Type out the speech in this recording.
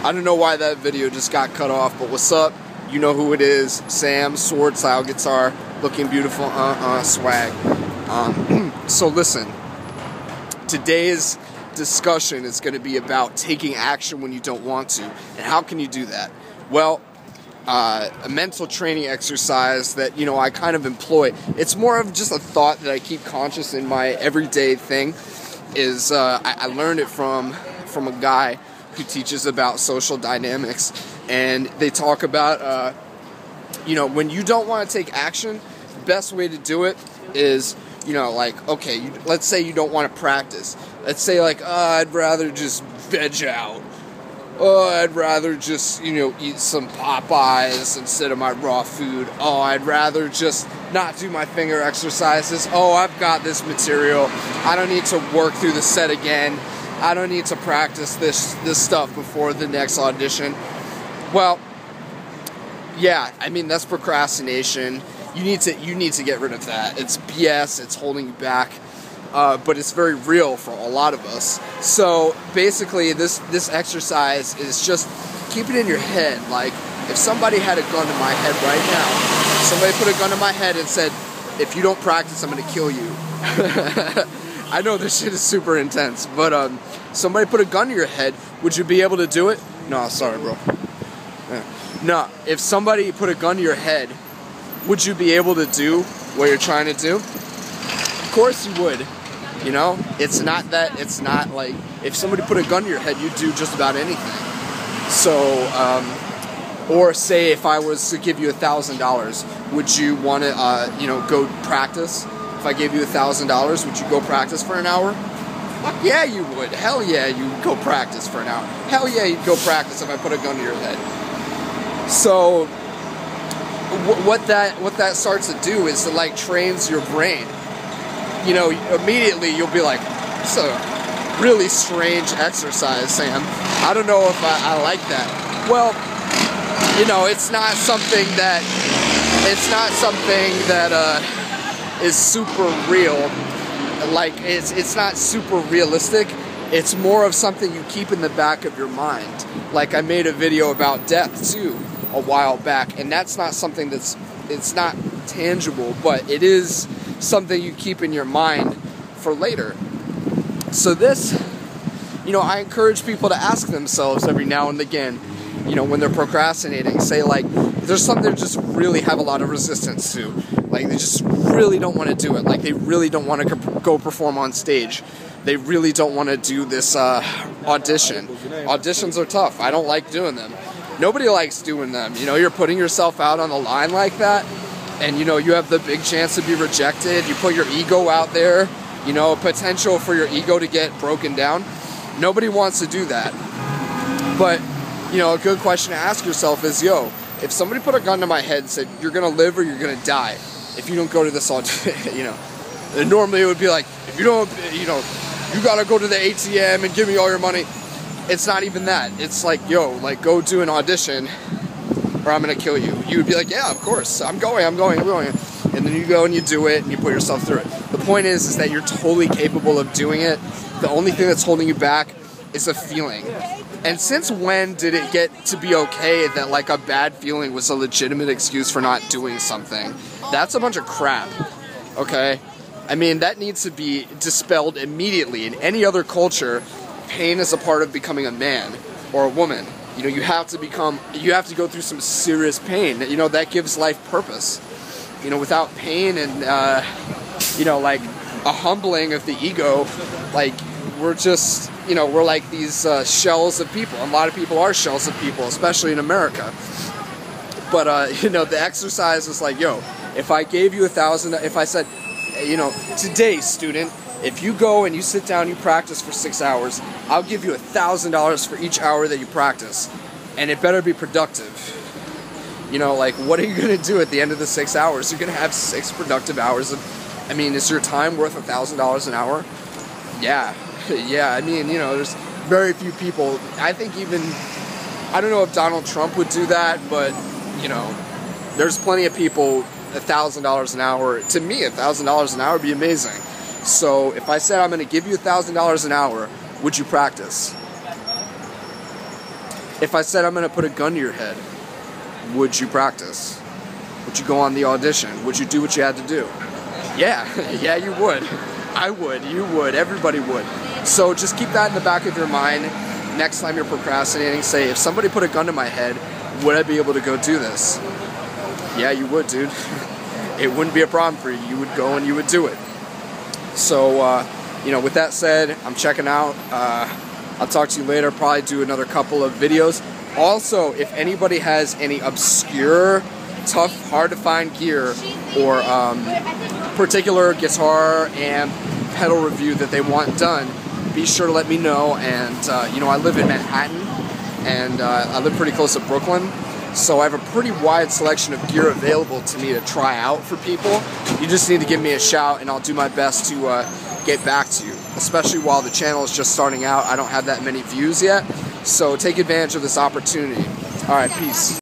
I don't know why that video just got cut off, but what's up? You know who it is. Sam, Sword Style Guitar, looking beautiful, swag. So listen, today's discussion is going to be about taking action when you don't want to. And how can you do that? Well, a mental training exercise that, I kind of employ. It's more of just a thought that I keep conscious in my everyday thing. Is I learned it from a guy who teaches about social dynamics, and they talk about when you don't want to take action, the best way to do it is okay, let's say you don't want to practice. Let's say I'd rather just veg out. Oh, I'd rather just, eat some Popeyes instead of my raw food. Oh, I'd rather just not do my finger exercises. Oh, I've got this material. I don't need to work through the set again. I don't need to practice this stuff before the next audition. Well, yeah, that's procrastination. You need to get rid of that. It's BS. It's holding you back. But it's very real for a lot of us. So basically, this exercise is just keep it in your head. Like, if somebody had a gun to my head right now, somebody put a gun to my head and said, if you don't practice, I'm going to kill you. I know this shit is super intense, but somebody put a gun to your head, would you be able to do it? No, sorry, bro. Yeah. No, if somebody put a gun to your head, would you be able to do what you're trying to do? Of course you would. It's not like if somebody put a gun to your head, you'd do just about anything. So, or say if I was to give you $1,000, would you want to, go practice? If I gave you $1,000, would you go practice for an hour? Fuck yeah, you would. Hell yeah, you'd go practice for an hour. Hell yeah, you'd go practice if I put a gun to your head. So, what that starts to do is it trains your brain. Immediately you'll be like, it's a really strange exercise, Sam. I don't know if I like that. Well, it's not something that is super real. It's not super realistic. It's more of something you keep in the back of your mind. Like, I made a video about death too a while back, and that's not something it's not tangible, but it is something you keep in your mind for later. So this, I encourage people to ask themselves every now and again, when they're procrastinating, say there's something they just really have a lot of resistance to. They just really don't want to do it. They really don't want to go perform on stage. They really don't want to do this audition. Auditions are tough. I don't like doing them. Nobody likes doing them. You're putting yourself out on the line like that. And, you have the big chance to be rejected. You put your ego out there, potential for your ego to get broken down. Nobody wants to do that. But, a good question to ask yourself is, if somebody put a gun to my head and said, you're going to live or you're going to die if you don't go to this audition, and normally it would be like, if you don't, you got to go to the ATM and give me all your money. It's not even that. It's go do an audition, or I'm going to kill you. You would be like, yeah, of course, I'm going. And then you go and you do it and you put yourself through it. The point is that you're totally capable of doing it. The only thing that's holding you back is a feeling. And since when did it get to be okay that a bad feeling was a legitimate excuse for not doing something? That's a bunch of crap, okay? That needs to be dispelled immediately. In any other culture, pain is a part of becoming a man or a woman. You have to go through some serious pain. That gives life purpose. Without pain and, a humbling of the ego, we're just, we're like these shells of people. A lot of people are shells of people, especially in America. But, the exercise is if I gave you $1,000, if I said, today, student, if you go and you sit down and you practice for 6 hours, I'll give you $1,000 for each hour that you practice. And it better be productive. What are you going to do at the end of the 6 hours? You're going to have 6 productive hours of, is your time worth $1,000 an hour? Yeah. Yeah, there's very few people. I think even, I don't know if Donald Trump would do that, but, there's plenty of people, $1,000 an hour. To me, $1,000 an hour would be amazing. So if I said I'm going to give you $1,000 an hour, would you practice? If I said I'm going to put a gun to your head, would you practice? Would you go on the audition? Would you do what you had to do? Yeah, yeah, you would. I would, you would, everybody would. So just keep that in the back of your mind. Next time you're procrastinating, say, if somebody put a gun to my head, would I be able to go do this? Yeah, you would, dude. It wouldn't be a problem for you. You would go and you would do it. So, you know, with that said, I'm checking out. I'll talk to you later. Probably do another couple of videos. Also, if anybody has any obscure, tough, hard to find gear or particular guitar and pedal review that they want done, be sure to let me know. And you know, I live in Manhattan, and I live pretty close to Brooklyn, so I have a pretty wide selection of gear available to me to try out for people. You just need to give me a shout, and I'll do my best to get back to you, especially while the channel is just starting out. I don't have that many views yet, so take advantage of this opportunity. All right, peace.